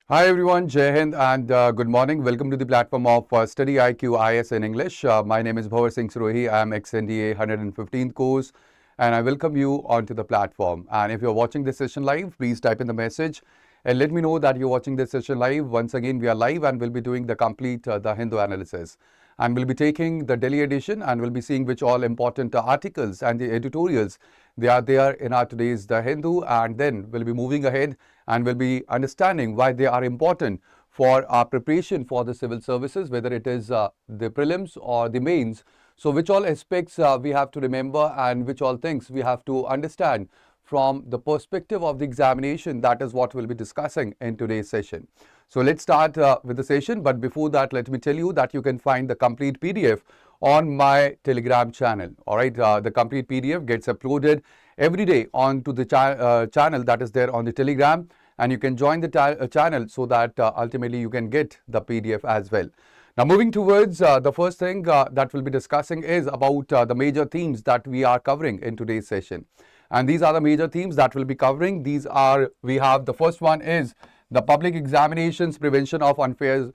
Hi everyone, Jai Hind and good morning. Welcome to the platform of StudyIQ IS in English. My name is Bhanwar Singh. I am ex-NDA 115th course and I welcome you onto the platform. And if you're watching this session live, please type in the message and let me know that you're watching this session live. Once again, we are live and we'll be doing the complete the Hindu analysis. And we'll be taking the Delhi edition and we'll be seeing which all important articles and the editorials they are there in our today's The Hindu, and then we'll be moving ahead and we'll be understanding why they are important for our preparation for the civil services, whether it is the prelims or the mains. So which all aspects we have to remember and which all things we have to understand from the perspective of the examination. That is what we'll be discussing in today's session. So let's start with the session. But before that, let me tell you that you can find the complete PDF on my Telegram channel. All right, the complete PDF gets uploaded every day onto the channel that is there on the Telegram, and you can join the channel so that ultimately you can get the PDF as well. Now, moving towards the first thing that we'll be discussing is about the major themes that we are covering in today's session. And these are the major themes that we'll be covering. We have the first one is the Public Examinations Prevention of Unfair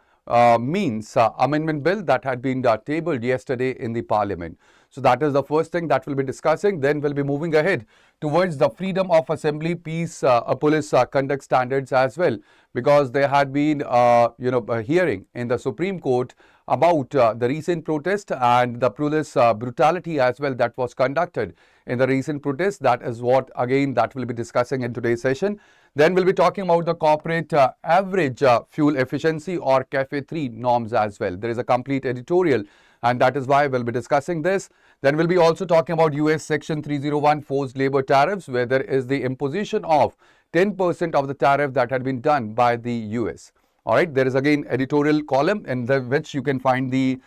Means Amendment Bill that had been tabled yesterday in the Parliament. So that is the first thing that we'll be discussing. Then we'll be moving ahead towards the freedom of assembly, peace, police conduct standards as well, because there had been a hearing in the Supreme Court about the recent protest and the police brutality as well that was conducted in the recent protest. That is what again that we'll be discussing in today's session. Then we'll be talking about the corporate average fuel efficiency or CAFE 3 norms as well. There is a complete editorial and that is why we'll be discussing this. Then we'll be also talking about US Section 301 forced labor tariffs, where there is the imposition of 10% of the tariff that had been done by the US. All right, there is again editorial column in which you can find the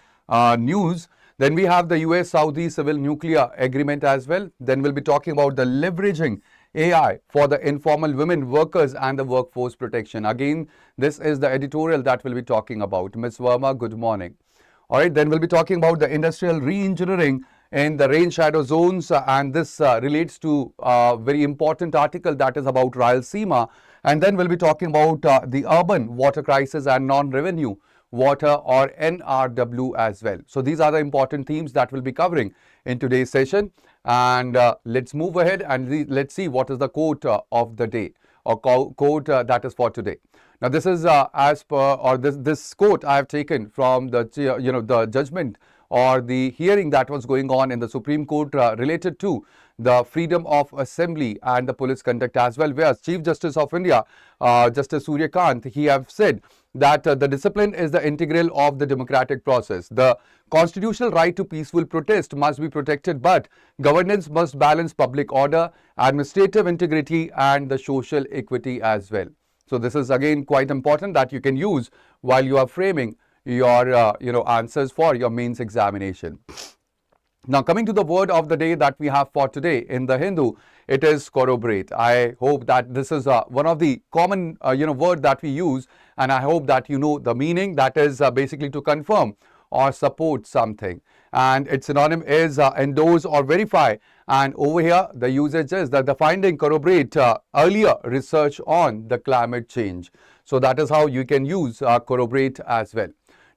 news. Then we have the US-Saudi civil nuclear agreement as well. Then we'll be talking about the leveraging AI for the informal women workers and the workforce protection. Again, this is the editorial that we'll be talking about. Ms. Verma, good morning. All right, then we'll be talking about the industrial re-engineering in the rain shadow zones, and this relates to a very important article that is about Rayalaseema. And then we'll be talking about the urban water crisis and non-revenue water or NRW as well. So these are the important themes that we'll be covering in today's session. And let's move ahead and let's see what is the quote of the day or quote that is for today. Now this is as per, or this quote I have taken from the the judgment or the hearing that was going on in the Supreme Court related to the freedom of assembly and the police conduct as well, where Chief Justice of India, Justice Surya Kant, he have said that the discipline is the integral of the democratic process. The constitutional right to peaceful protest must be protected, but governance must balance public order, administrative integrity and the social equity as well. So this is again quite important that you can use while you are framing your answers for your mains examination. Now, coming to the word of the day that we have for today in the Hindu, it is corroborate. I hope that this is one of the common word that we use, and I hope that you know the meaning. That is basically to confirm or support something, and its synonym is endorse or verify. And over here the usage is that the finding corroborate earlier research on the climate change. So that is how you can use corroborate as well.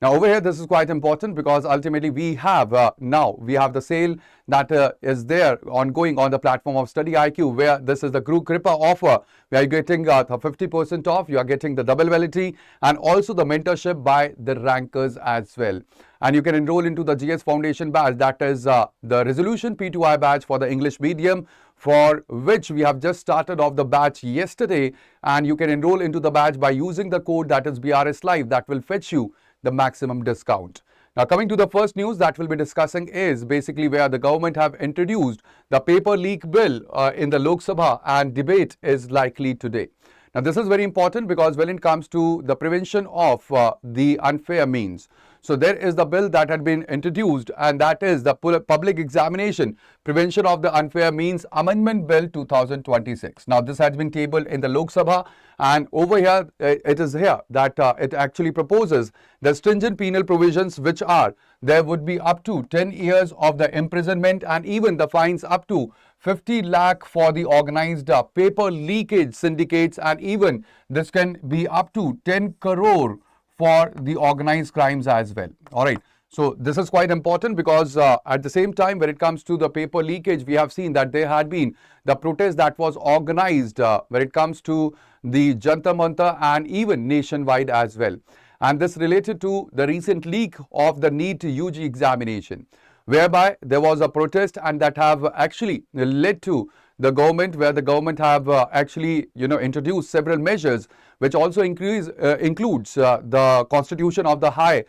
Now over here this is quite important because ultimately we have the sale that is there ongoing on the platform of StudyIQ, where this is the Guru Kripa offer. We are getting the 50% off, you are getting the double validity and also the mentorship by the rankers as well. And you can enroll into the GS Foundation batch, that is the Resolution P2I batch for the English medium, for which we have just started off the batch yesterday, and you can enroll into the batch by using the code that is BRS Live, that will fetch you the maximum discount. Now coming to the first news that we'll be discussing is basically where the government have introduced the paper leak bill in the Lok Sabha, and debate is likely today. Now this is very important because when it comes to the prevention of the unfair means, so there is the bill that had been introduced, and that is the Public Examination Prevention of the Unfair Means Amendment Bill 2026. Now this has been tabled in the Lok Sabha, and over here it is here that it actually proposes the stringent penal provisions, which are there would be up to 10 years of the imprisonment and even the fines up to 50 lakh for the organized paper leakage syndicates, and even this can be up to 10 crore for the organized crimes as well. All right. So this is quite important because at the same time, when it comes to the paper leakage, we have seen that there had been the protest that was organized when it comes to the Jantar Mantar and even nationwide as well. And this related to the recent leak of the NEET UG examination, whereby there was a protest and that have actually led to the government, where the government have actually introduced several measures which also includes the constitution of the high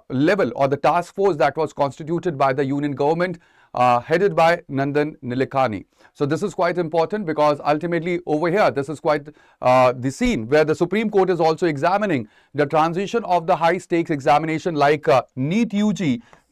level or the task force that was constituted by the union government headed by Nandan Nilekani. So this is quite important because ultimately over here this is quite the scene where the Supreme Court is also examining the transition of the high stakes examination like NEET UG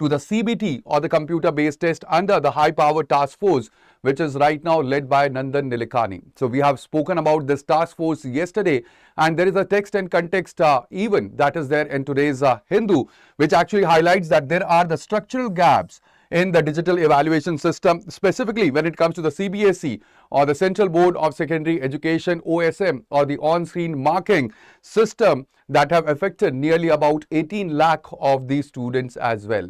to the CBT or the computer based test under the high powered task force, which is right now led by Nandan Nilekani. So we have spoken about this task force yesterday, and there is a text and context even that is there in today's Hindu, which actually highlights that there are the structural gaps in the digital evaluation system, specifically when it comes to the CBSE or the Central Board of Secondary Education OSM or the on-screen marking system that have affected nearly about 18 lakh of these students as well.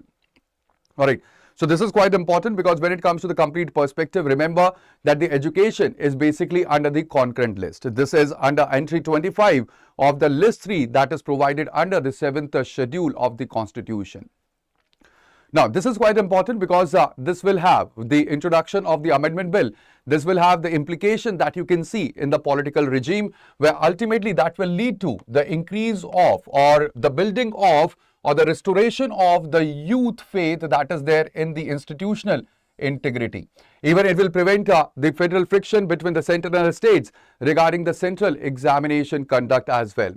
All right. So this is quite important because when it comes to the complete perspective, remember that the education is basically under the concurrent list. This is under entry 25 of the list 3 that is provided under the 7th schedule of the Constitution. Now, this is quite important because this will have the introduction of the amendment bill. This will have the implication that you can see in the political regime, where ultimately that will lead to the increase of or the building of or the restoration of the youth faith that is there in the institutional integrity. Even it will prevent the federal friction between the center and the states regarding the central examination conduct as well.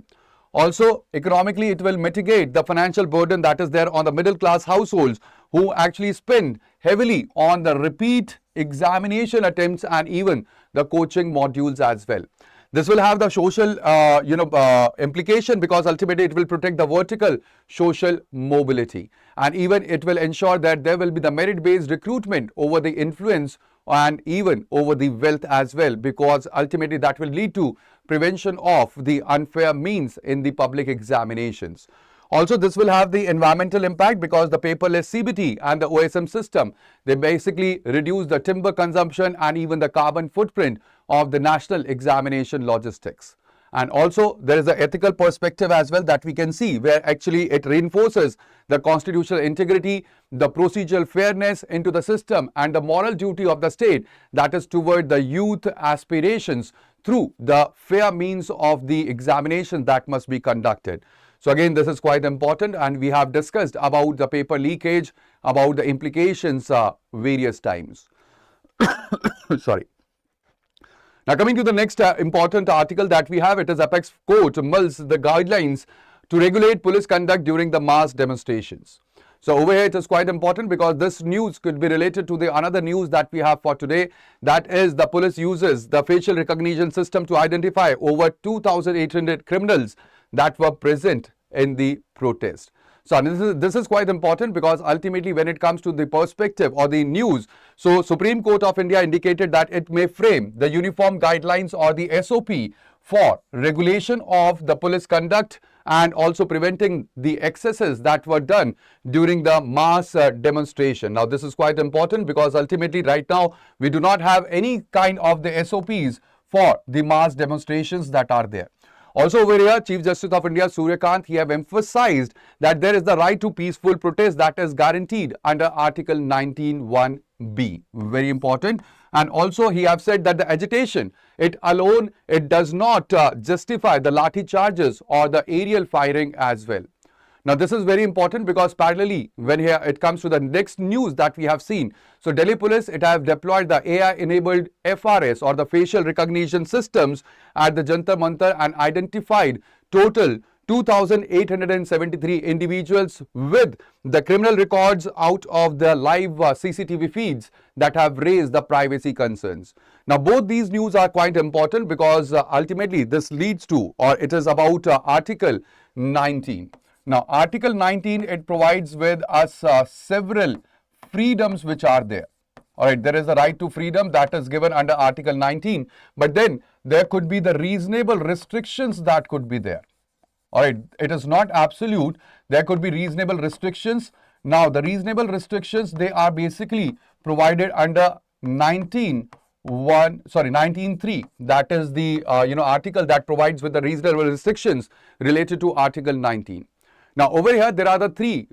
Also, economically, it will mitigate the financial burden that is there on the middle class households who actually spend heavily on the repeat examination attempts and even the coaching modules as well. This will have the social, implication because ultimately it will protect the vertical social mobility, and even it will ensure that there will be the merit-based recruitment over the influence and even over the wealth as well, because ultimately that will lead to prevention of the unfair means in the public examinations. Also, this will have the environmental impact because the paperless CBT and the OSM system, they basically reduce the timber consumption and even the carbon footprint of the national examination logistics. And also, there is an ethical perspective as well that we can see, where actually it reinforces the constitutional integrity, the procedural fairness into the system and the moral duty of the state that is toward the youth aspirations through the fair means of the examination that must be conducted. So again, this is quite important, and we have discussed about the paper leakage, about the implications various times. Sorry. Now coming to the next important article that we have, it is Apex Court mulls the guidelines to regulate police conduct during the mass demonstrations. So over here it is quite important because this news could be related to the another news that we have for today, that is the police uses the facial recognition system to identify over 2,800 criminals that were present in the protest. So this is quite important because ultimately when it comes to the perspective or the news, so Supreme Court of India indicated that it may frame the uniform guidelines or the SOP for regulation of the police conduct and also preventing the excesses that were done during the mass demonstration. Now this is quite important because ultimately right now we do not have any kind of the SOPs for the mass demonstrations that are there. Also over here, Chief Justice of India Surya Kant, he have emphasized that there is the right to peaceful protest that is guaranteed under Article 19(1)(b). Very important. And also he have said that the agitation, it alone, it does not justify the lathi charges or the aerial firing as well. Now this is very important because parallelly when here it comes to the next news that we have seen. So Delhi Police, it have deployed the AI enabled FRS or the facial recognition systems at the Jantar Mantar and identified total 2,873 individuals with the criminal records out of the live CCTV feeds that have raised the privacy concerns. Now both these news are quite important because ultimately this leads to, or it is about Article 19. Now, Article 19, it provides with us several freedoms which are there. All right, there is the right to freedom that is given under Article 19, but then there could be the reasonable restrictions that could be there. All right, it is not absolute. There could be reasonable restrictions. Now, the reasonable restrictions, they are basically provided under 19(3). That is the article that provides with the reasonable restrictions related to Article 19. Now, over here, there are the three,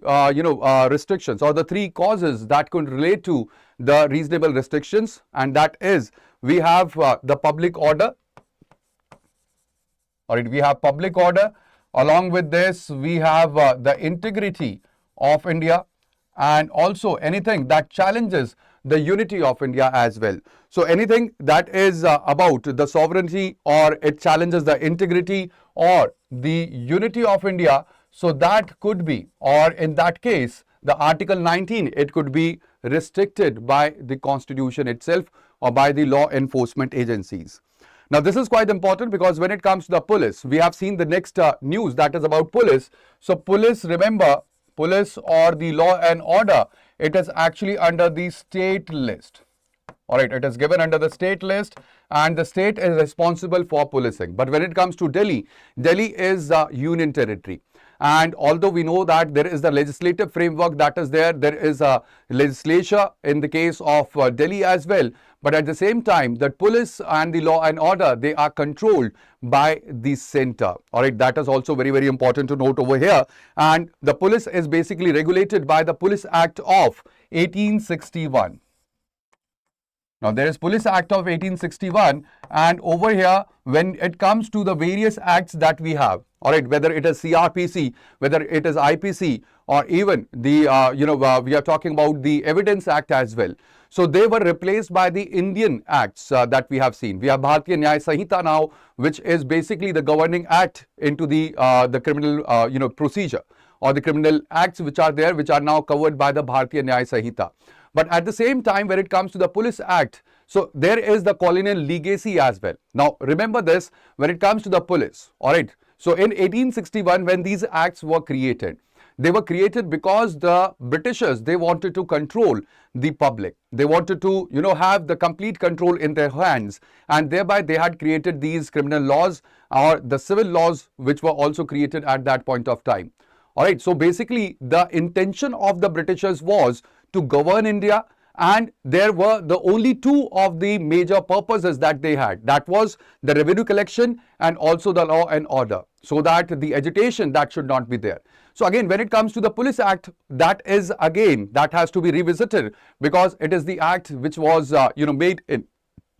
restrictions or the three causes that could relate to the reasonable restrictions, and that is we have the public order. All right, we have public order. Along with this, we have the integrity of India, and also anything that challenges the unity of India as well. So anything that is about the sovereignty, or it challenges the integrity or the unity of India, so that could be, or in that case, the Article 19, it could be restricted by the Constitution itself or by the law enforcement agencies. Now, this is quite important because when it comes to the police, we have seen the next news that is about police. So, police, remember, police or the law and order, it is actually under the state list. All right, it is given under the state list, and the state is responsible for policing. But when it comes to Delhi, Delhi is a union territory. And although we know that there is the legislative framework that is there, there is a legislature in the case of Delhi as well. But at the same time, the police and the law and order, they are controlled by the center. All right, that is also very, very important to note over here. And the police is basically regulated by the Police Act of 1861. Now, there is Police Act of 1861, and over here, when it comes to the various acts that we have, all right, whether it is CRPC, whether it is IPC, or even the, we are talking about the Evidence Act as well. So, they were replaced by the Indian acts that we have seen. We have Bharatiya Nyaya Sanhita now, which is basically the governing act into the criminal, procedure, or the criminal acts which are there, which are now covered by the Bharatiya Nyaya Sanhita. But at the same time, when it comes to the Police Act, so there is the colonial legacy as well. Now, remember this, when it comes to the police, all right. So, in 1861, when these acts were created, they were created because the Britishers, they wanted to control the public. They wanted to, have the complete control in their hands, and thereby they had created these criminal laws or the civil laws, which were also created at that point of time. All right. So, basically, the intention of the Britishers was to govern India, and there were the only two of the major purposes that they had. That was the revenue collection and also the law and order, so that the agitation that should not be there. So again, when it comes to the Police Act, that is again, that has to be revisited because it is the act which was, made in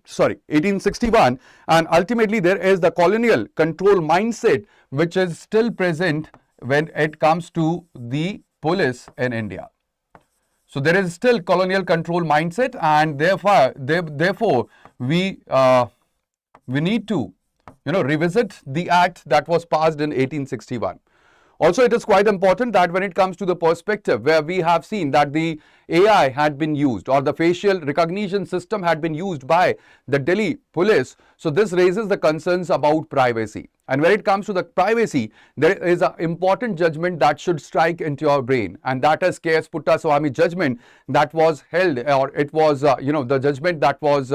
1861, and ultimately there is the colonial control mindset which is still present when it comes to the police in India. So there is still colonial control mindset, and therefore we need to revisit the act that was passed in 1861. Also, it is quite important that when it comes to the perspective where we have seen that the AI had been used, or the facial recognition system had been used by the Delhi police. So this raises the concerns about privacy. And when it comes to the privacy, there is an important judgment that should strike into your brain, and that is K.S. Puttaswamy judgment that was held, or it was the judgment that was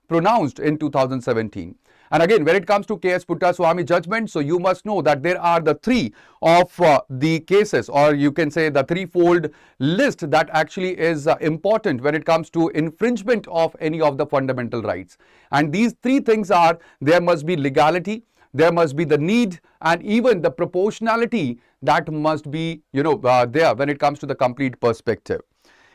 pronounced in 2017. And again, when it comes to K.S. Puttaswamy judgment, so you must know that there are the three of the cases, or you can say the threefold list that actually is important when it comes to infringement of any of the fundamental rights. And these three things are, there must be legality, there must be the need, and even the proportionality that must be, there when it comes to the complete perspective.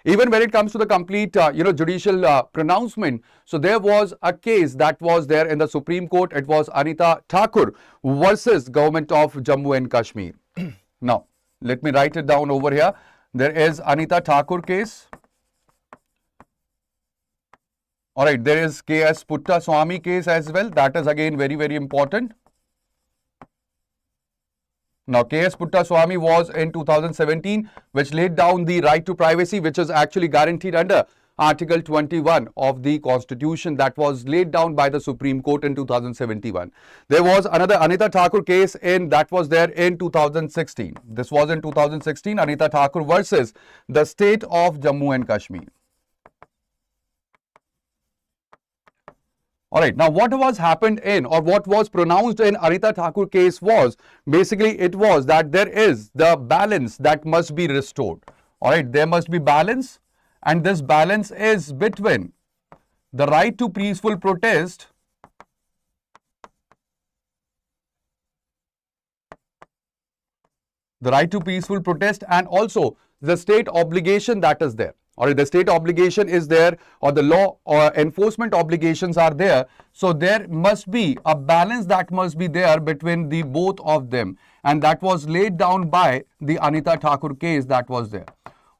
Even when it comes to the complete, judicial pronouncement, so there was a case that was there in the Supreme Court. It was Anita Thakur versus Government of Jammu and Kashmir. Now, let me write it down over here. There is Anita Thakur case. All right, there is K.S. Puttaswamy case as well. That is again very, very important. Now, K.S. Puttaswamy was in 2017, which laid down the right to privacy, which is actually guaranteed under Article 21 of the Constitution that was laid down by the Supreme Court in 2071. There was another Anita Thakur case that was there in 2016. This was in 2016, Anita Thakur versus the state of Jammu and Kashmir. All right, now what was happened in or what was pronounced in Anita Thakur case was basically it was that there is the balance that must be restored. All right, there must be balance, and this balance is between the right to peaceful protest and also the state obligation that is there. Or the state obligation is there, or the law or enforcement obligations are there. So there must be a balance that must be there between the both of them, and that was laid down by the Anita Thakur case that was there.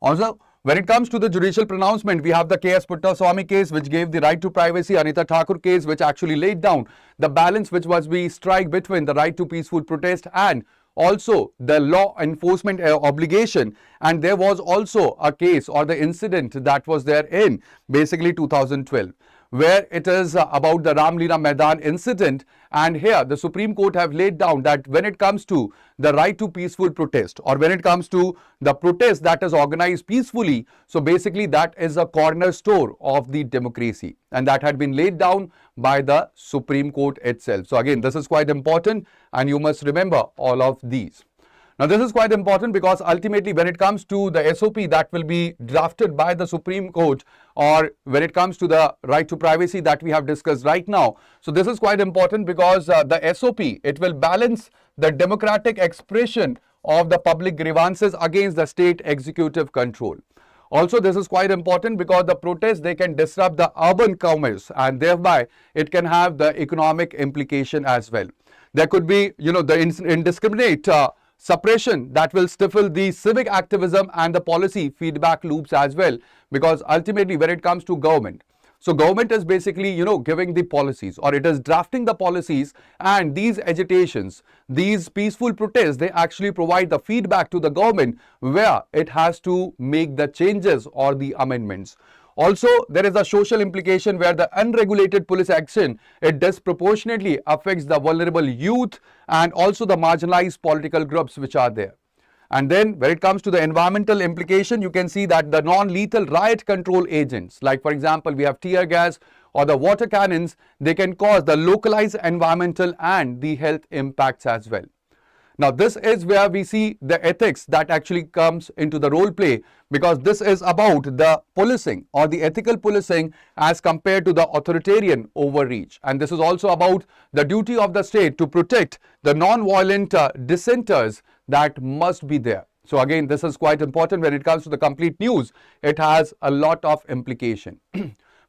Also, when it comes to the judicial pronouncement, we have the K.S. Puttaswamy case, which gave the right to privacy, Anita Thakur case, which actually laid down the balance which must be strike between the right to peaceful protest and also the law enforcement obligation. And there was also a case or the incident that was there in basically 2012, where it is about the Ramleela Maidan incident. And here the Supreme Court have laid down that when it comes to the right to peaceful protest, or when it comes to the protest that is organized peacefully, so basically that is a cornerstone of the democracy, and that had been laid down by the Supreme Court itself. So again, this is quite important, and you must remember all of these. Now, this is quite important because ultimately when it comes to the SOP that will be drafted by the Supreme Court, or when it comes to the right to privacy that we have discussed right now, so this is quite important because the SOP, it will balance the democratic expression of the public grievances against the state executive control. Also, this is quite important because the protests, they can disrupt the urban commerce, and thereby it can have the economic implication as well. There could be, the indiscriminate suppression that will stifle the civic activism and the policy feedback loops as well, because ultimately when it comes to government, so government is basically, giving the policies, or it is drafting the policies, and these agitations, these peaceful protests, they actually provide the feedback to the government where it has to make the changes or the amendments. Also, there is a social implication where the unregulated police action, it disproportionately affects the vulnerable youth and also the marginalized political groups which are there. And then when it comes to the environmental implication, you can see that the non-lethal riot control agents, like for example, we have tear gas or the water cannons, they can cause the localized environmental and the health impacts as well. Now, this is where we see the ethics that actually comes into the role play, because this is about the policing or the ethical policing as compared to the authoritarian overreach. And this is also about the duty of the state to protect the non-violent dissenters that must be there. So again, this is quite important when it comes to the complete news. It has a lot of implication.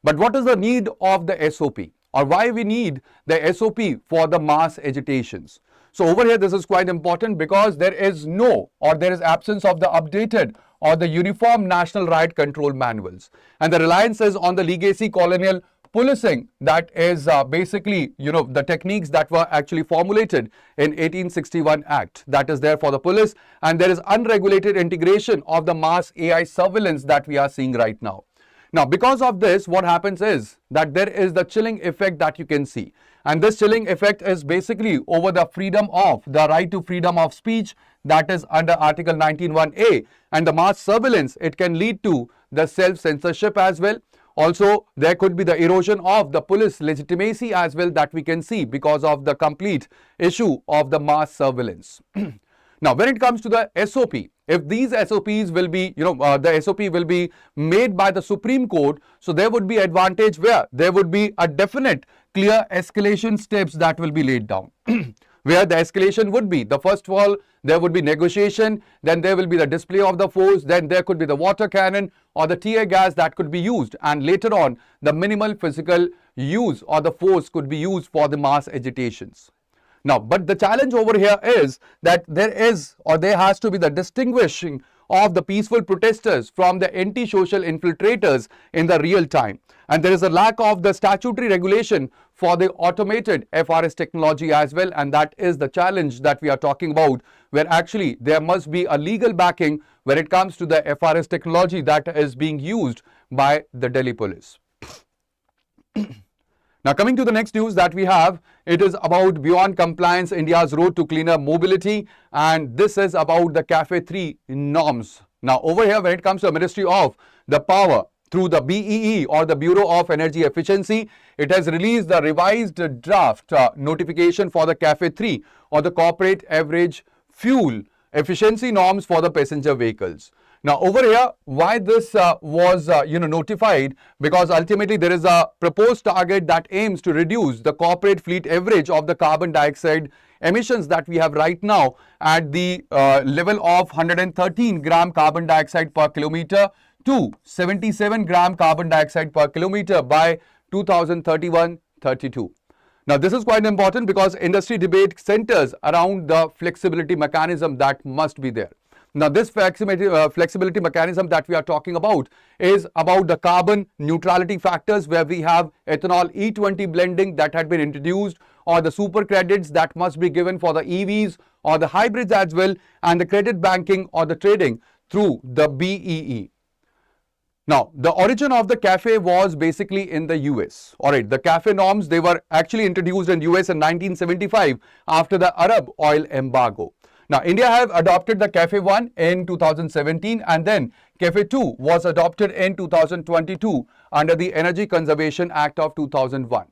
But what is the need of the SOP, or why we need the SOP for the mass agitations? So over here, this is quite important because there is no, or there is absence of the updated or the uniform national riot control manuals. And the reliance is on the legacy colonial policing that is basically, the techniques that were actually formulated in 1861 Act that is there for the police. And there is unregulated integration of the mass AI surveillance that we are seeing right now. Now, because of this, what happens is that there is the chilling effect that you can see. And this chilling effect is basically over the the right to freedom of speech that is under Article 19(1)(a). And the mass surveillance, it can lead to the self-censorship as well. Also, there could be the erosion of the police legitimacy as well that we can see because of the complete issue of the mass surveillance. Now, when it comes to the SOP, if these SOPs will be, the SOP will be made by the Supreme Court, so there would be advantage where there would be a definite clear escalation steps that will be laid down. Where the escalation would be, the first of all, there would be negotiation, then there will be the display of the force, then there could be the water cannon or the tear gas that could be used, and later on, the minimal physical use or the force could be used for the mass agitations. Now, but the challenge over here is that there has to be the distinguishing of the peaceful protesters from the anti-social infiltrators in the real time. And there is a lack of the statutory regulation for the automated FRS technology as well. And that is the challenge that we are talking about, where actually there must be a legal backing when it comes to the FRS technology that is being used by the Delhi police. Now, coming to the next news that we have, it is about Beyond Compliance, India's Road to Cleaner Mobility, and this is about the CAFE 3 norms. Now, over here, when it comes to the Ministry of the Power, through the BEE or the Bureau of Energy Efficiency, it has released the revised draft notification for the CAFE 3 or the Corporate Average Fuel Efficiency Norms for the passenger vehicles. Now over here, why this was notified? Because ultimately there is a proposed target that aims to reduce the corporate fleet average of the carbon dioxide emissions that we have right now at the level of 113 gram carbon dioxide per kilometer to 77 gram carbon dioxide per kilometer by 2031-32. Now this is quite important because industry debate centers around the flexibility mechanism that must be there. Now this flexibility mechanism that we are talking about is about the carbon neutrality factors, where we have ethanol E20 blending that had been introduced, or the super credits that must be given for the EVs or the hybrids as well, and the credit banking or the trading through the BEE. Now, the origin of the CAFE was basically in the US. Alright, the CAFE norms, they were actually introduced in US in 1975 after the Arab oil embargo. Now, India have adopted the CAFE 1 in 2017, and then CAFE 2 was adopted in 2022 under the Energy Conservation Act of 2001.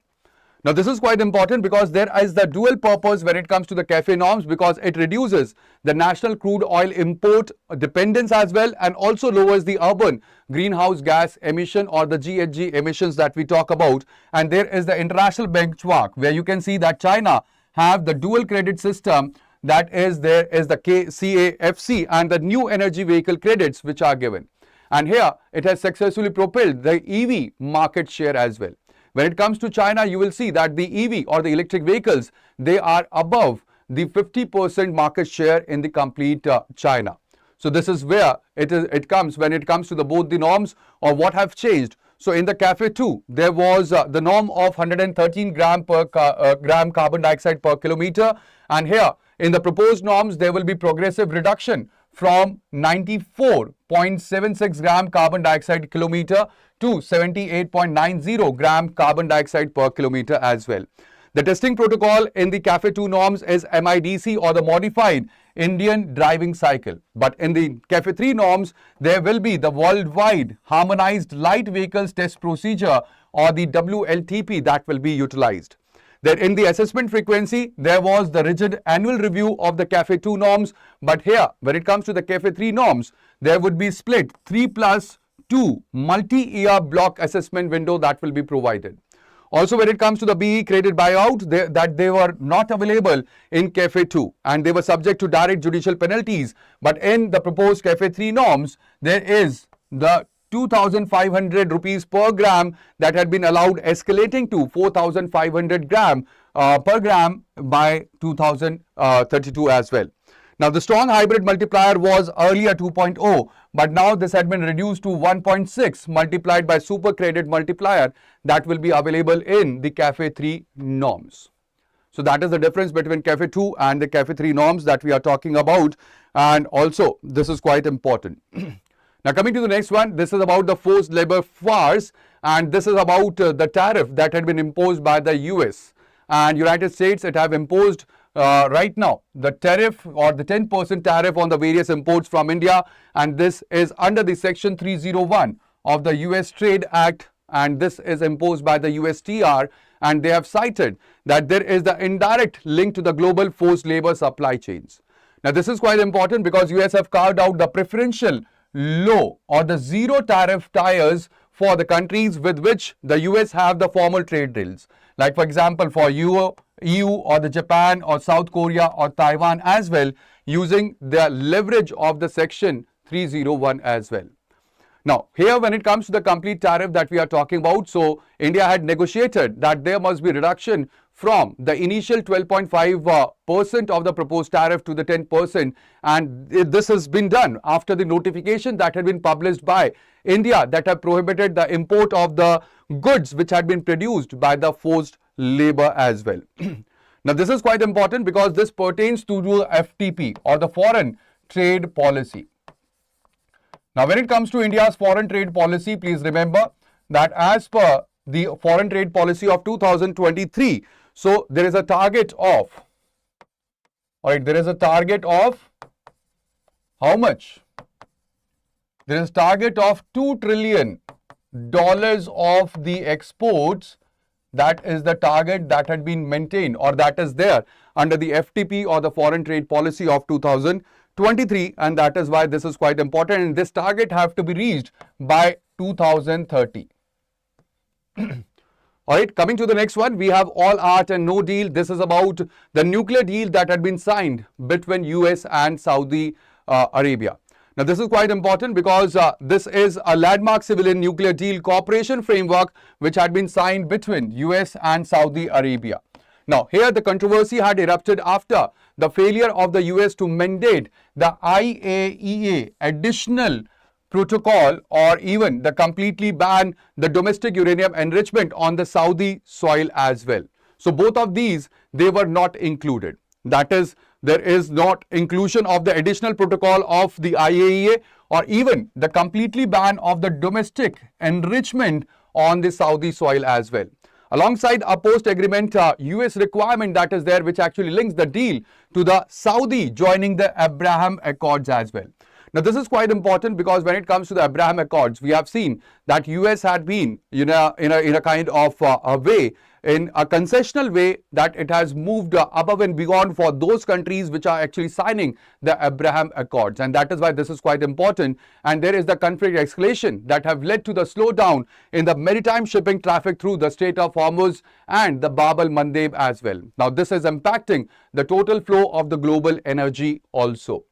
Now, this is quite important because there is the dual purpose when it comes to the CAFE norms, because it reduces the national crude oil import dependence as well, and also lowers the urban greenhouse gas emission or the GHG emissions that we talk about. And there is the international benchmark where you can see that China have the dual credit system, that is there is the CAFC and the new energy vehicle credits which are given. And here it has successfully propelled the EV market share as well. When it comes to China, you will see that the EV or the electric vehicles, they are above the 50% market share in the complete China. So this is where it comes when it comes to both the norms or what have changed. So in the CAFE 2, there was the norm of 113 gram carbon dioxide per kilometer, and here in the proposed norms, there will be progressive reduction from 94.76 gram carbon dioxide kilometer to 78.90 gram carbon dioxide per kilometer as well. The testing protocol in the CAFE 2 norms is MIDC or the Modified Indian Driving Cycle. But in the CAFE 3 norms, there will be the Worldwide Harmonized Light Vehicles Test Procedure or the WLTP that will be utilized. Then in the assessment frequency, there was the rigid annual review of the CAFE 2 norms. But here, when it comes to the CAFE 3 norms, there would be split 3+2 multi-year block assessment window that will be provided. Also, when it comes to the BE credit buyout, they were not available in CAFE 2 and they were subject to direct judicial penalties. But in the proposed CAFE 3 norms, there is the 2,500 rupees per gram that had been allowed, escalating to 4,500 per gram by 2032 as well. Now, the strong hybrid multiplier was earlier 2.0, but now this had been reduced to 1.6 multiplied by super credit multiplier that will be available in the CAFE 3 norms. So that is the difference between CAFE 2 and the CAFE 3 norms that we are talking about, and also this is quite important. Now coming to the next one, this is about the forced labor farce, and this is about the tariff that had been imposed by the US and United States. It have imposed right now the tariff or the 10% tariff on the various imports from India, and this is under the section 301 of the US Trade Act, and this is imposed by the USTR, and they have cited that there is the indirect link to the global forced labor supply chains. Now this is quite important because US have carved out the preferential low or the zero tariff tiers for the countries with which the US have the formal trade deals. Like for example, for EU or the Japan or South Korea or Taiwan as well, using the leverage of the section 301 as well. Now, here when it comes to the complete tariff that we are talking about, so India had negotiated that there must be reduction from the initial 12.5% of the proposed tariff to the 10%, and this has been done after the notification that had been published by India that have prohibited the import of the goods which had been produced by the forced labor as well. Now, this is quite important because this pertains to the FTP or the foreign trade policy. Now, when it comes to India's foreign trade policy, please remember that as per the foreign trade policy of 2023, so there is a target of, there is a target of how much? There is a target of 2 trillion of the exports. That is the target that had been maintained, or that is there under the FTP, or the foreign trade policy of 2023, and that is why this is quite important, and this target have to be reached by 2030. All right, coming to the next one, we have all art and no deal. This is about the nuclear deal that had been signed between US and Saudi Arabia. Now, this is quite important because this is a landmark civilian nuclear deal cooperation framework which had been signed between US and Saudi Arabia. Now, here the controversy had erupted after the failure of the US to mandate the IAEA additional protocol, or even the completely ban the domestic uranium enrichment on the Saudi soil as well. So both of these, they were not included. That is, there is not inclusion of the additional protocol of the IAEA, or even the completely ban of the domestic enrichment on the Saudi soil as well. Alongside a post-agreement US requirement that is there, which actually links the deal to the Saudi joining the Abraham Accords as well. Now, this is quite important because when it comes to the Abraham Accords, we have seen that US had been, in a kind of a way, in a concessional way, that it has moved above and beyond for those countries which are actually signing the Abraham Accords, and that is why this is quite important. And there is the conflict escalation that have led to the slowdown in the maritime shipping traffic through the Strait of Hormuz and the Bab el-Mandeb as well. Now, this is impacting the total flow of the global energy also.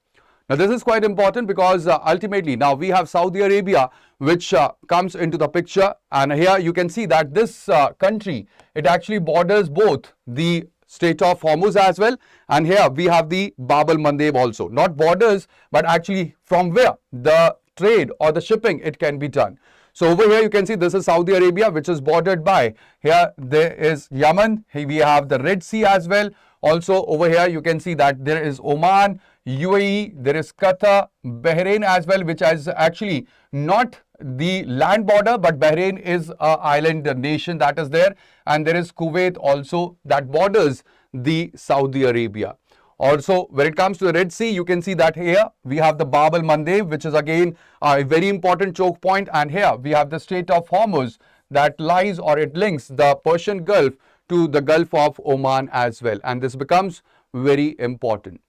Now, this is quite important because ultimately now we have Saudi Arabia which comes into the picture, and here you can see that this country, it actually borders both the Strait of Hormuz as well, and here we have the Bab el-Mandeb also. Not borders, but actually from where the trade or the shipping it can be done. So over here you can see this is Saudi Arabia, which is bordered by, here there is Yemen, here we have the Red Sea as well. Also over here you can see that there is Oman, UAE, there is Qatar, Bahrain as well, which is actually not the land border, but Bahrain is an island nation that is there, and there is Kuwait also that borders the Saudi Arabia. Also, when it comes to the Red Sea, you can see that here we have the Bab el-Mandeb, which is again a very important choke point, and here we have the Strait of Hormuz that lies, or it links the Persian Gulf to the Gulf of Oman as well, and this becomes very important.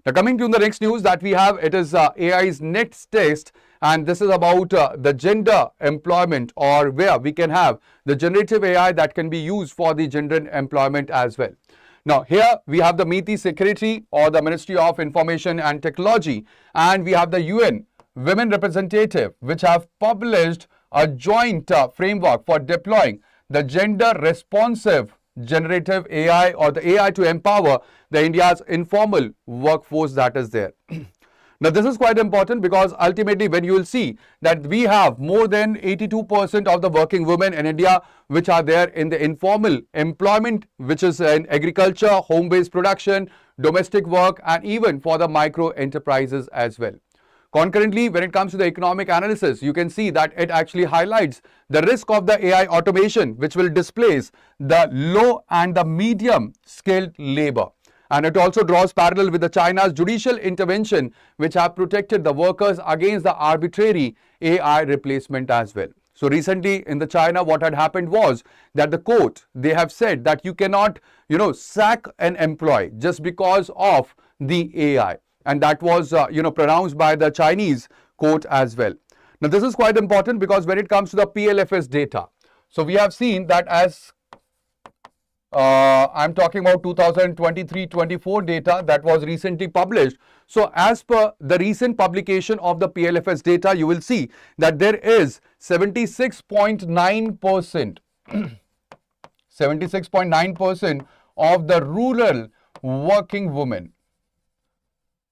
Now, coming to the next news that we have, it is AI's next test, and this is about the gender employment, or where we can have the generative AI that can be used for the gender employment as well. Now, here we have the MITI Secretary, or the Ministry of Information and Technology, and we have the UN Women Representative, which have published a joint framework for deploying the gender responsive generative AI, or the AI to empower the India's informal workforce that is there. Now, this is quite important because ultimately when you will see that we have more than 82% of the working women in India which are there in the informal employment, which is in agriculture, home-based production, domestic work, and even for the micro enterprises as well. Concurrently, when it comes to the economic analysis, you can see that it actually highlights the risk of the AI automation, which will displace the low and the medium skilled labor. And it also draws parallel with the China's judicial intervention, which have protected the workers against the arbitrary AI replacement as well. So recently in the China, what had happened was that the court, they have said that you cannot, sack an employee just because of the AI. And that was, pronounced by the Chinese court as well. Now, this is quite important because when it comes to the PLFS data, so we have seen that as I'm talking about 2023-24 data that was recently published. So as per the recent publication of the PLFS data, you will see that there is 76.9%, 76.9% of the rural working women.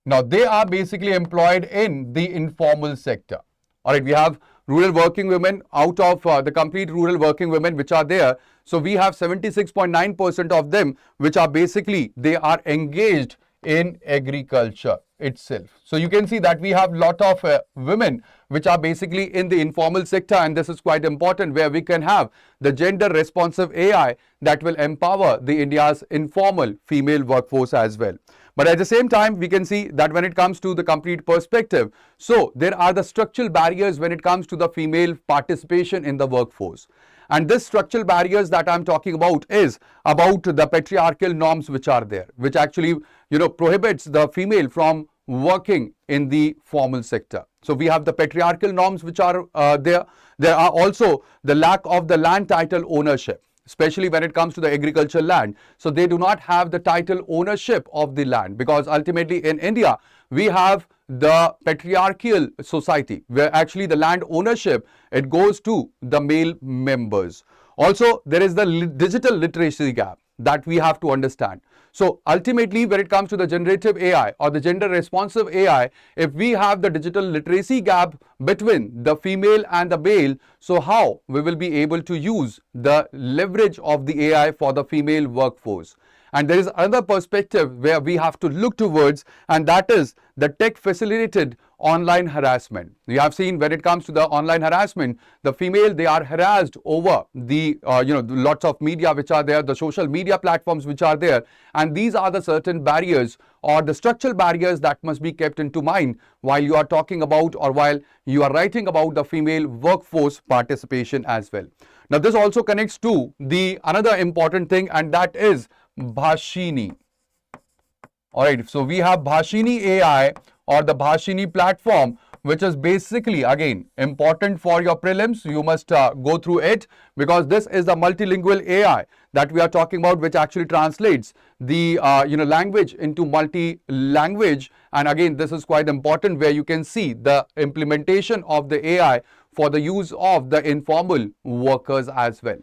Now, they are basically employed in the informal sector. All right, we have rural working women out of the complete rural working women which are there. So, we have 76.9% of them which are basically, they are engaged in agriculture itself. So, you can see that we have lot of women which are basically in the informal sector, and this is quite important where we can have the gender responsive AI that will empower the India's informal female workforce as well. But at the same time, we can see that when it comes to the complete perspective, so there are the structural barriers when it comes to the female participation in the workforce. And this structural barriers that I'm talking about is about the patriarchal norms which are there, which actually, prohibits the female from working in the formal sector. So we have the patriarchal norms which are there. There are also the lack of the land title ownership, especially when it comes to the agricultural land. So they do not have the title ownership of the land, because ultimately in India, we have the patriarchal society where actually the land ownership, it goes to the male members. Also, there is the digital literacy gap that we have to understand. So ultimately, when it comes to the generative AI or the gender responsive AI, if we have the digital literacy gap between the female and the male, so how we will be able to use the leverage of the AI for the female workforce? And there is another perspective where we have to look towards, and that is the tech facilitated online harassment. We have seen when it comes to the online harassment, the female, they are harassed over the, lots of media which are there, the social media platforms which are there. And these are the certain barriers or the structural barriers that must be kept into mind while you are talking about or while you are writing about the female workforce participation as well. Now, this also connects to the another important thing, and that is Bhashini. Alright, so we have Bhashini AI or the Bhashini platform, which is basically again important for your prelims. You must go through it, because this is the multilingual AI that we are talking about, which actually translates the language into multi-language. And again, this is quite important, where you can see the implementation of the AI for the use of the informal workers as well.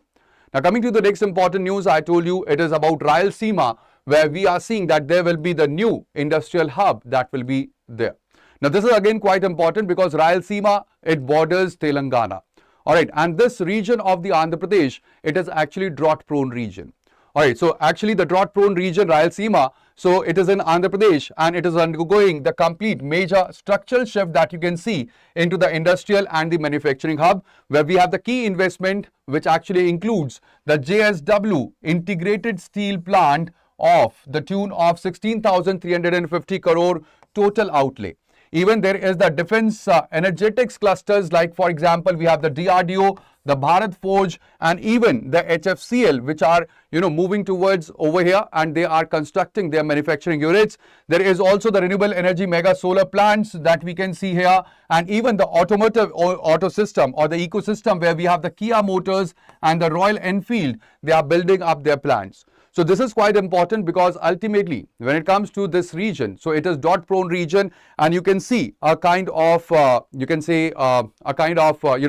Now, coming to the next important news, I told you it is about Rayalaseema, where we are seeing that there will be the new industrial hub that will be there. Now, this is again quite important, because Rayalaseema, it borders Telangana. Alright, and this region of the Andhra Pradesh, it is actually drought prone region. Alright, so actually the drought prone region, Rayalaseema, so it is in Andhra Pradesh, and it is undergoing the complete major structural shift that you can see into the industrial and the manufacturing hub, where we have the key investment which actually includes the JSW integrated steel plant of the tune of 16,350 crore total outlay. Even there is the defense energetics clusters, like for example, we have the DRDO, the Bharat Forge, and even the HFCL, which are moving towards over here, and they are constructing their manufacturing units. There is also the renewable energy mega solar plants that we can see here, and even the automotive auto system or the ecosystem, where we have the Kia Motors and the Royal Enfield. They are building up their plants. So this is quite important, because ultimately when it comes to this region, so it is drought prone region, and you can see a kind of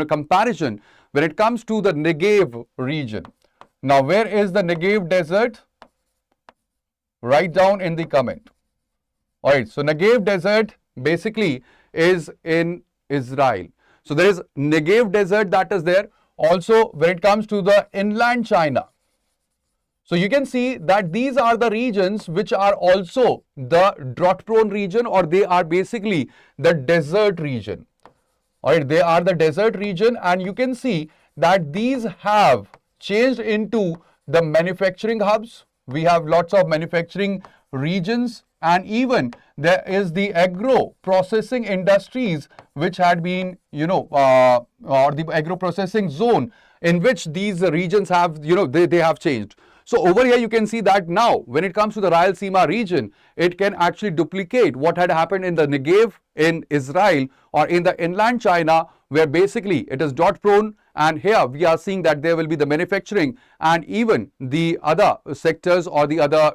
comparison when it comes to the Negev region. Now, where is the Negev desert? Write down in the comment. Alright, so Negev desert basically is in Israel. So there is Negev desert that is there. Also, when it comes to the inland China, so you can see that these are the regions which are also the drought prone region, or they are basically the desert region. Alright, they are the desert region, and you can see that these have changed into the manufacturing hubs. We have lots of manufacturing regions, and even there is the agro processing industries which had been, or the agro processing zone in which these regions have, they have changed. So over here you can see that now when it comes to the Rayalaseema region, it can actually duplicate what had happened in the Negev in Israel or in the inland China, where basically it is drought prone, and here we are seeing that there will be the manufacturing and even the other sectors or the other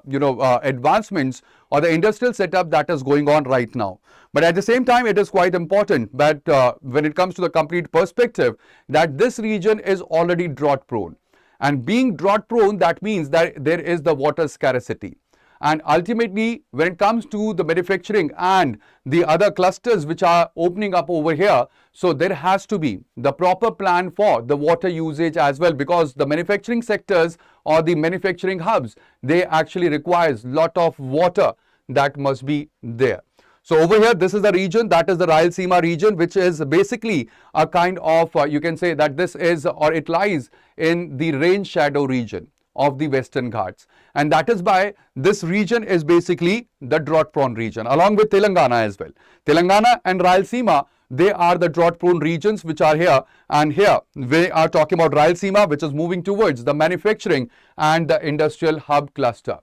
advancements or the industrial setup that is going on right now. But at the same time, it is quite important that when it comes to the complete perspective, that this region is already drought prone. And being drought prone, that means that there is the water scarcity. And ultimately, when it comes to the manufacturing and the other clusters which are opening up over here, so there has to be the proper plan for the water usage as well, because the manufacturing sectors or the manufacturing hubs, they actually requires lot of water that must be there. So over here, this is the region, that is the Rayalaseema region, which is basically a kind of, you can say that this is, or it lies in the rain shadow region. of the Western Ghats. And that is why this region is basically the drought-prone region, along with Telangana as well. Telangana and Rayalaseema, they are the drought-prone regions which are here. And here we are talking about Rayalaseema, which is moving towards the manufacturing and the industrial hub cluster.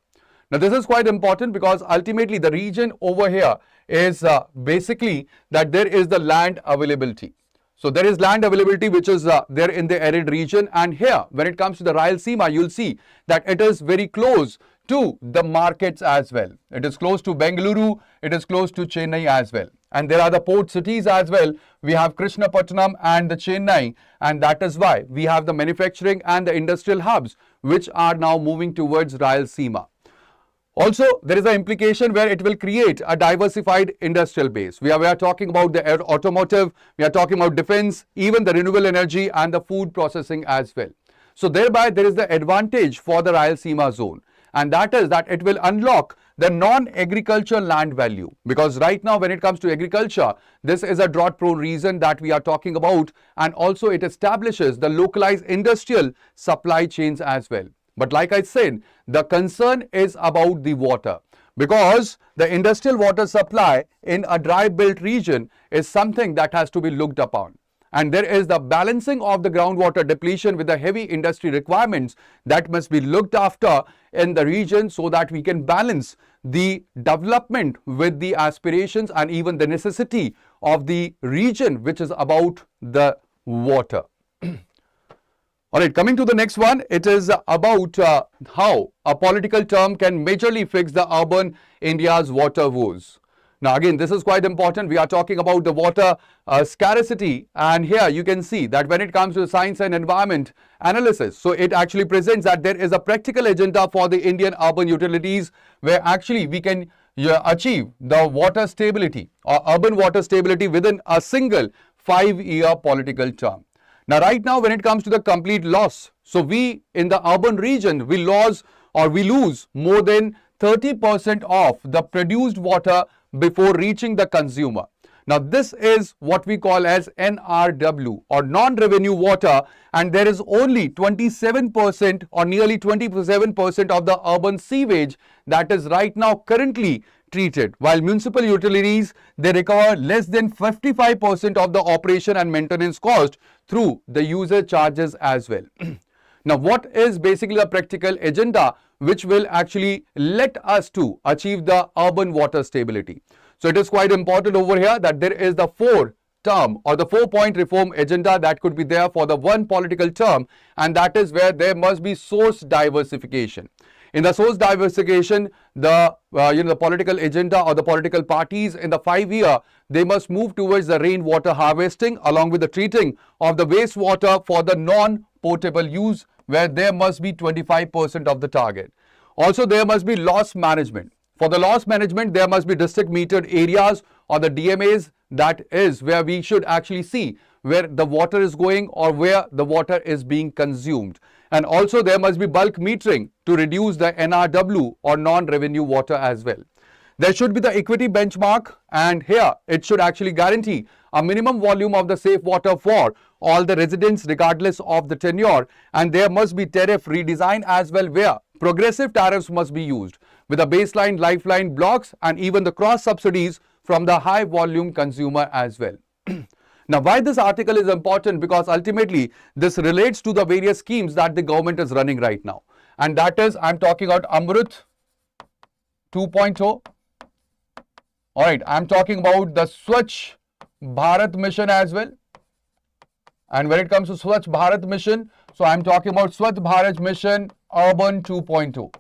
Now, this is quite important because ultimately the region over here is basically that there is the land availability. So, there is land availability which is there in the arid region, and here when it comes to the Rayalaseema, you'll see that it is very close to the markets as well. It is close to Bengaluru, it is close to Chennai as well. And there are the port cities as well. We have Krishnapatnam and the Chennai, and that is why we have the manufacturing and the industrial hubs which are now moving towards Rayalaseema. Also, there is an implication where it will create a diversified industrial base. We are talking about the automotive, we are talking about defense, even the renewable energy and the food processing as well. So, thereby there is the advantage for the Rayalaseema zone, and that is that it will unlock the non-agricultural land value, because right now when it comes to agriculture, this is a drought-prone region that we are talking about, and also it establishes the localized industrial supply chains as well. But like I said, the concern is about the water, because the industrial water supply in a dry belt region is something that has to be looked upon. And there is the balancing of the groundwater depletion with the heavy industry requirements that must be looked after in the region, so that we can balance the development with the aspirations and even the necessity of the region, which is about the water. Alright, coming to the next one, it is about how a political term can majorly fix the urban India's water woes. Now again, this is quite important. We are talking about the water scarcity, and here you can see that when it comes to science and environment analysis, so it actually presents that there is a practical agenda for the Indian urban utilities where actually we can achieve the water stability or urban water stability within a single 5-year political term. Now, right now, when it comes to the complete loss, so we in the urban region, we lose more than 30% of the produced water before reaching the consumer. Now, this is what we call as NRW or non-revenue water, and there is only 27% or nearly 27% of the urban sewage that is right now currently treated, while municipal utilities, they recover less than 55% of the operation and maintenance cost through the user charges as well. Now, what is basically the practical agenda which will actually let us to achieve the urban water stability? So, it is quite important over here that there is the 4-term or the 4-point reform agenda that could be there for the one political term, and that is where there must be source diversification. In the source diversification, the political agenda or the political parties in the 5-year, they must move towards the rainwater harvesting along with the treating of the wastewater for the non-potable use, where there must be 25% of the target. Also, there must be loss management. For the loss management, there must be district metered areas or the DMAs, that is where we should actually see where the water is going or where the water is being consumed. And also there must be bulk metering to reduce the NRW or non-revenue water as well. There should be the equity benchmark, and here it should actually guarantee a minimum volume of the safe water for all the residents regardless of the tenure, and there must be tariff redesign as well, where progressive tariffs must be used with a baseline, lifeline blocks and even the cross subsidies from the high volume consumer as well. Now, why this article is important? Because ultimately this relates to the various schemes that the government is running right now, and that is, I'm talking about Amrut 2.0. Alright, I'm talking about the Swachh Bharat mission as well. And when it comes to Swachh Bharat mission, so I'm talking about Swachh Bharat mission Urban 2.0.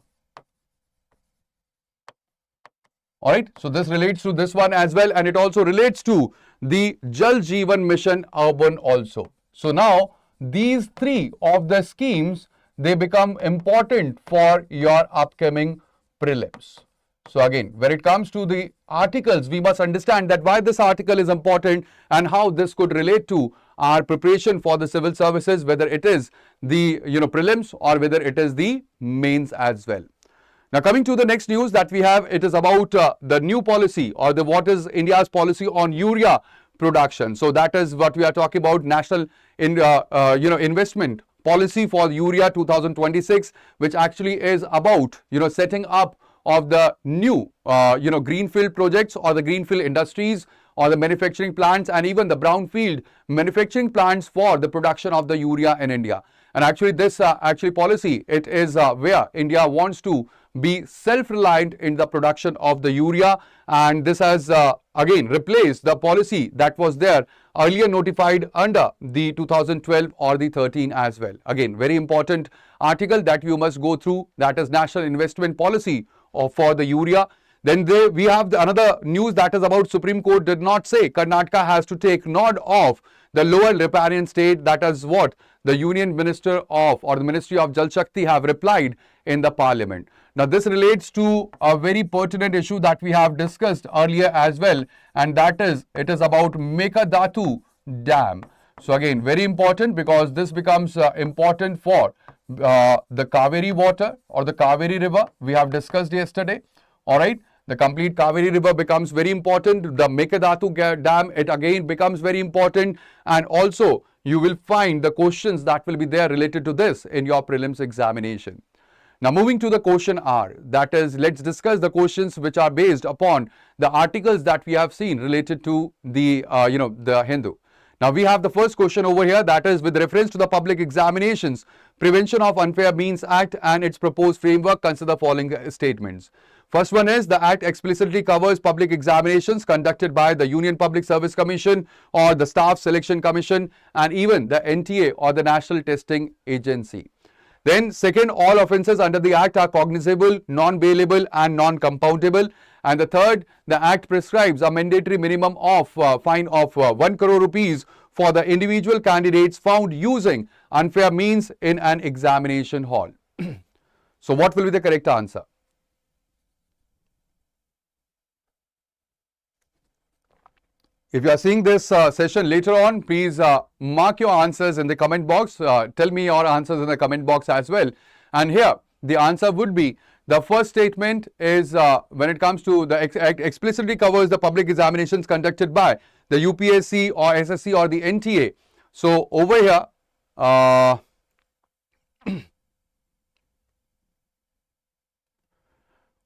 Alright, so this relates to this one as well, and it also relates to the Jal Jeevan mission Urban also. So now these 3 of the schemes, they become important for your upcoming prelims. So again, when it comes to the articles, we must understand that why this article is important and how this could relate to our preparation for the civil services, whether it is the prelims or whether it is the mains as well. Now, coming to the next news that we have, it is about the new policy or what is India's policy on urea production. So that is what we are talking about, national investment policy for Urea 2026, which actually is about, setting up of the new, greenfield projects or the greenfield industries or the manufacturing plants and even the brownfield manufacturing plants for the production of the urea in India. And actually this policy, it is where India wants to be self-reliant in the production of the urea, and this has again replaced the policy that was there earlier notified under the 2012 or the 13 as well. Again, very important article that you must go through, that is National Investment Policy for the urea. Then we have another news that is about Supreme Court did not say Karnataka has to take note of the lower riparian state. That is what the Union Minister of or the Ministry of Jal Shakti have replied in the Parliament. Now this relates to a very pertinent issue that we have discussed earlier as well, and that is it is about Mekadatu Dam. So again, very important because this becomes important for the Kaveri water or the Kaveri river we have discussed yesterday. All right. The complete Kaveri river becomes very important. The Mekadatu Dam, it again becomes very important. And also, you will find the questions that will be there related to this in your prelims examination. Now, moving to the question R, that is, let's discuss the questions which are based upon the articles that we have seen related to the, the Hindu. Now, we have the first question over here, that is with reference to the Public Examinations Prevention of Unfair Means Act and its proposed framework, consider the following statements. First one is the Act explicitly covers public examinations conducted by the Union Public Service Commission or the Staff Selection Commission and even the NTA or the National Testing Agency. Then second, all offences under the Act are cognizable, non-bailable and non-compoundable. And the third, the Act prescribes a mandatory minimum of fine of 1 crore rupees for the individual candidates found using unfair means in an examination hall. So what will be the correct answer? If you are seeing this session later on, please mark your answers in the comment box. Tell me your answers in the comment box as well. And here, the answer would be, the first statement is when it comes to the explicitly covers the public examinations conducted by the UPSC or SSC or the NTA. So over here, all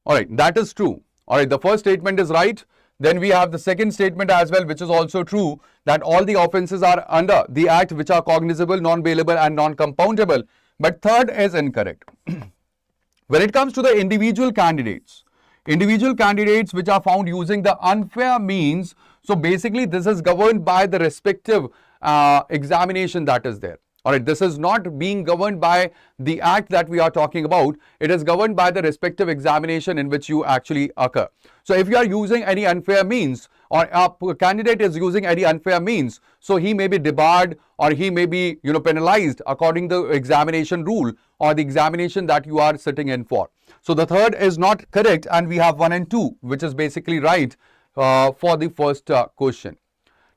right, that is true. All right, the first statement is right. Then we have the second statement as well, which is also true, that all the offences are under the Act which are cognizable, non-bailable and non-compoundable. But third is incorrect. When it comes to the individual candidates which are found using the unfair means, so basically this is governed by the respective examination that is there. All right, this is not being governed by the Act that we are talking about. It is governed by the respective examination in which you actually occur. So if you are using any unfair means or a candidate is using any unfair means, so he may be debarred or he may be, penalized according to the examination rule or the examination that you are sitting in for. So the third is not correct and we have 1 and 2, which is basically right for the first question.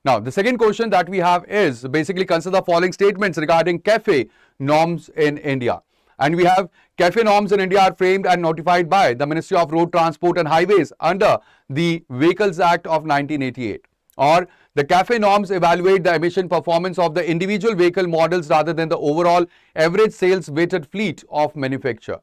Now, the second question that we have is basically consider the following statements regarding CAFE norms in India. And we have CAFE norms in India are framed and notified by the Ministry of Road Transport and Highways under the Vehicles Act of 1988. Or the CAFE norms evaluate the emission performance of the individual vehicle models rather than the overall average sales weighted fleet of manufacturer.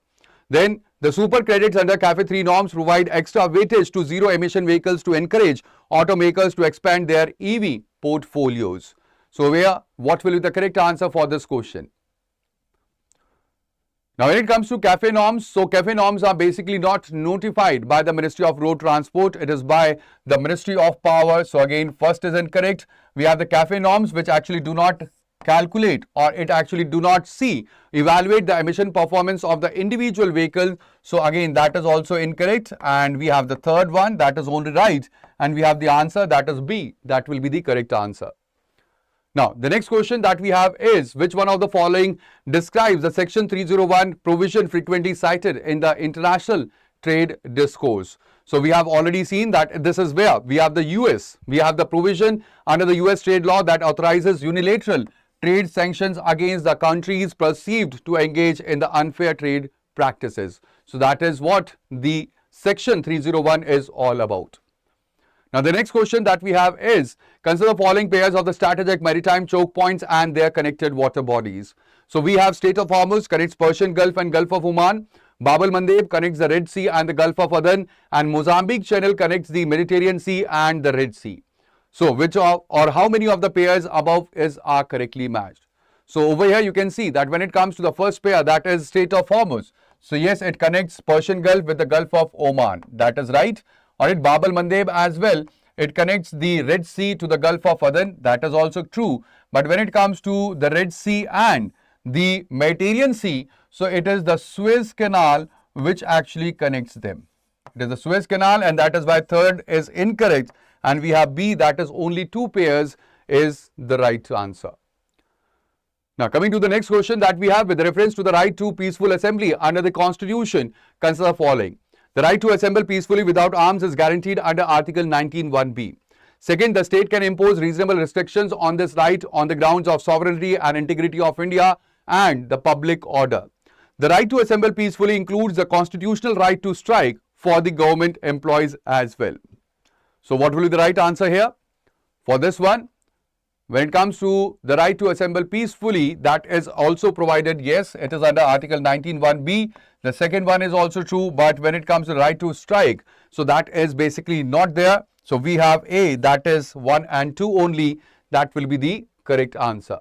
Then the super credits under CAFE 3 norms provide extra weightage to zero emission vehicles to encourage automakers to expand their EV portfolios. So what will be the correct answer for this question? Now when it comes to CAFE norms, so CAFE norms are basically not notified by the Ministry of Road Transport, it is by the Ministry of Power. So again, first is incorrect. We have the CAFE norms which actually do not calculate or it actually do not evaluate the emission performance of the individual vehicle. So again, that is also incorrect. And we have the third one, that is only right. And we have the answer, that is B. That will be the correct answer. Now, the next question that we have is, which one of the following describes the Section 301 provision frequently cited in the international trade discourse? So we have already seen that this is where we have the US. We have the provision under the US trade law that authorizes unilateral trade sanctions against the countries perceived to engage in the unfair trade practices. So that is what the Section 301 is all about. Now the next question that we have is, consider the following pairs of the strategic maritime choke points and their connected water bodies. So we have Strait of Hormuz connects Persian Gulf and Gulf of Oman. Bab el-Mandeb connects the Red Sea and the Gulf of Aden, and Mozambique Channel connects the Mediterranean Sea and the Red Sea. So which of, or how many of the pairs above are correctly matched? So over here you can see that when it comes to the first pair, that is Strait of Hormuz. So yes, it connects Persian Gulf with the Gulf of Oman. That is right. Alright, Bab el-Mandeb as well. It connects the Red Sea to the Gulf of Aden. That is also true. But when it comes to the Red Sea and the Mediterranean Sea, so it is the Suez Canal which actually connects them. It is the Suez Canal, and that is why third is incorrect. And we have B, that is only 2 pairs is the right answer. Now coming to the next question that we have with reference to the right to peaceful assembly under the Constitution, consider the following. The right to assemble peacefully without arms is guaranteed under Article 19(1)(b). Second, the state can impose reasonable restrictions on this right on the grounds of sovereignty and integrity of India and the public order. The right to assemble peacefully includes the constitutional right to strike for the government employees as well. So what will be the right answer here? For this one, when it comes to the right to assemble peacefully, that is also provided. Yes, it is under Article 19(1)(b). The second one is also true, but when it comes to the right to strike, so that is basically not there. So we have A, that is 1 and 2 only. That will be the correct answer.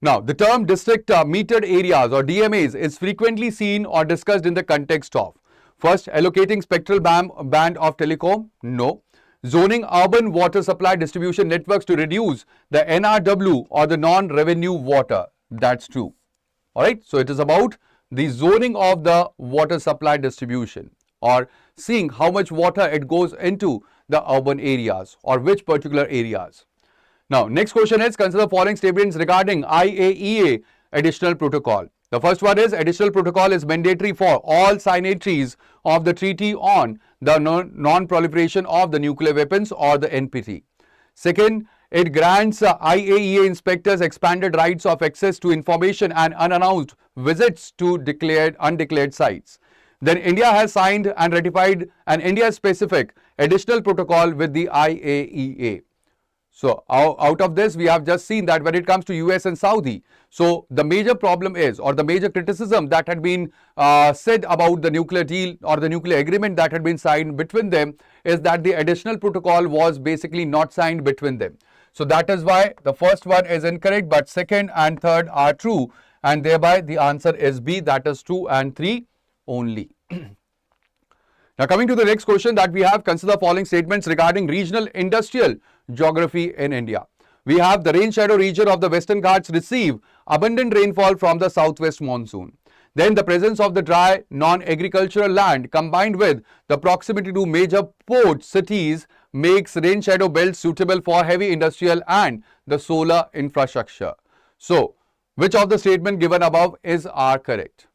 Now, the term district metered areas or DMAs is frequently seen or discussed in the context of first, allocating spectral band of telecom. No. Zoning urban water supply distribution networks to reduce the NRW or the non-revenue water. That's true. Alright, so it is about the zoning of the water supply distribution, or seeing how much water it goes into the urban areas or which particular areas. Now, next question is, consider the following statements regarding IAEA additional protocol. The first one is, additional protocol is mandatory for all signatories of the Treaty on the Non-Proliferation of the Nuclear Weapons, or the NPT. Second, it grants IAEA inspectors expanded rights of access to information and unannounced visits to undeclared sites. Then India has signed and ratified an India-specific additional protocol with the IAEA. So out of this, we have just seen that when it comes to US and Saudi, so the major problem is, or the major criticism that had been said about the nuclear deal or the nuclear agreement that had been signed between them, is that the additional protocol was basically not signed between them. So that is why the first one is incorrect, but second and third are true, and thereby the answer is B, that is 2 and 3 only. Now coming to the next question that we have, consider the following statements regarding regional industrial geography in India. We have the rain shadow region of the Western Ghats receive abundant rainfall from the southwest monsoon. Then the presence of the dry non-agricultural land combined with the proximity to major port cities makes rain shadow belts suitable for heavy industrial and the solar infrastructure. So which of the statement given above are correct?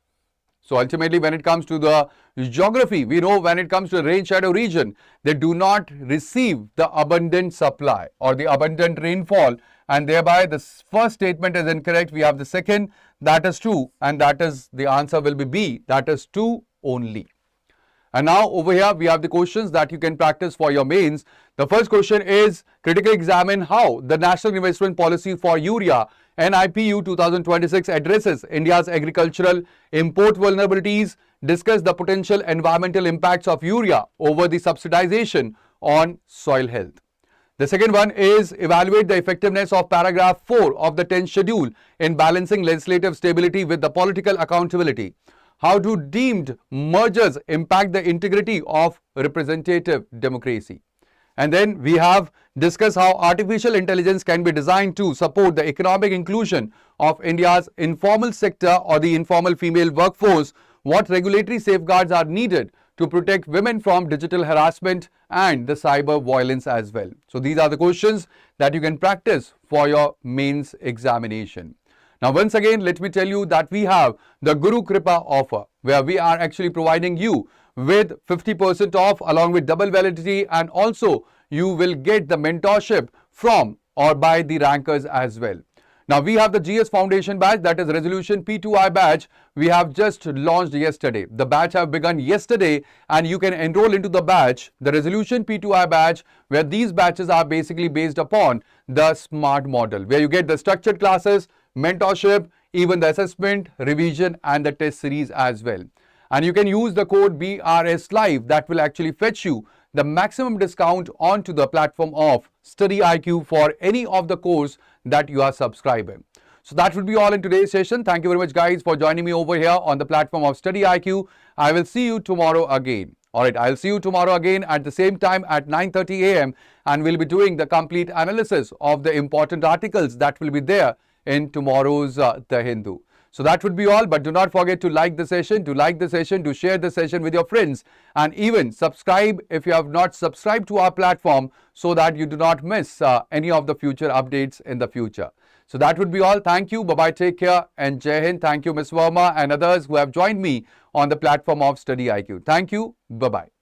So ultimately, when it comes to the geography, we know when it comes to the rain shadow region, they do not receive the abundant supply or the abundant rainfall, and thereby the first statement is incorrect. We have the second, that is true, and that is the answer will be B, that is 2 only. And now over here we have the questions that you can practice for your mains. The first question is, critically examine how the National Investment Policy for Urea NIPU 2026 addresses India's agricultural import vulnerabilities, discuss the potential environmental impacts of urea over the subsidization on soil health. The second one is, evaluate the effectiveness of paragraph 4 of the 10th schedule in balancing legislative stability with the political accountability. How do deemed mergers impact the integrity of representative democracy? And then we have discussed how artificial intelligence can be designed to support the economic inclusion of India's informal sector or the informal female workforce. What regulatory safeguards are needed to protect women from digital harassment and the cyber violence as well. So these are the questions that you can practice for your mains examination. Now once again, let me tell you that we have the Guru Kripa offer, where we are actually providing you with 50% off along with double validity, and also you will get the mentorship from or by the rankers as well. Now we have the GS Foundation batch, that is Resolution P2I batch. We have just launched yesterday. The batch have begun yesterday, and you can enroll into the batch, the Resolution P2I batch, where these batches are basically based upon the SMART model, where you get the structured classes, mentorship, even the assessment, revision and the test series as well. And you can use the code BRS Live that will actually fetch you the maximum discount onto the platform of StudyIQ for any of the course that you are subscribing. So that would be all in today's session. Thank you very much guys for joining me over here on the platform of StudyIQ. I will see you tomorrow again. Alright, I'll see you tomorrow again at the same time at 9:30 a.m. and we'll be doing the complete analysis of the important articles that will be there in tomorrow's The Hindu. So that would be all, but do not forget to like the session, to share the session with your friends and even subscribe if you have not subscribed to our platform so that you do not miss any of the future updates in the future. So that would be all. Thank you. Bye-bye. Take care and Jai Hind. Thank you, Ms. Verma and others who have joined me on the platform of StudyIQ. Thank you. Bye-bye.